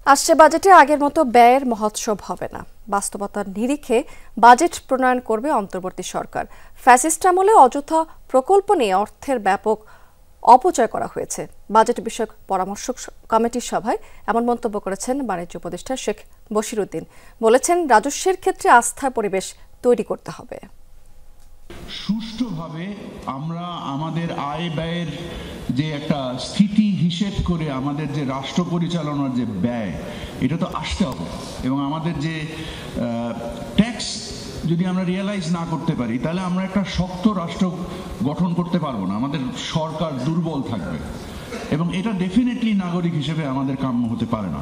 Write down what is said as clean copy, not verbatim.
আসছে বাজেটে আগের মতো ব্যয়ের মহোৎসব হবে না। বাস্তবতার নিরিখে বাজেট প্রণয়ন করবে অন্তর্বর্তী সরকার। ফ্যাসিস্ট আমলে অযথা প্রকল্প নিয়ে অর্থের ব্যাপক অপচয় করা হয়েছে। বাজেট বিষয়ক পরামর্শক কমিটির সভায় এমন মন্তব্য করেছেন বাণিজ্য উপদেষ্টা শেখ বশিরউদ্দিন। বলেছেন, রাজস্বের ক্ষেত্রে আস্থার পরিবেশ তৈরি করতে হবে। সুষ্ঠুভাবে আমরা আমাদের আয় ব্যয়ের যে একটা স্থিতি হিসেব করে আমাদের যে রাষ্ট্র পরিচালনার যে ব্যয়, এটা তো আসতে হবে। এবং আমাদের যে ট্যাক্স যদি আমরা রিয়েলাইজ না করতে পারি, তাহলে আমরা একটা শক্ত রাষ্ট্র গঠন করতে পারবো না। আমাদের সরকার দুর্বল থাকবে এবং এটা ডেফিনেটলি নাগরিক হিসেবে আমাদের কাম্য হতে পারে না।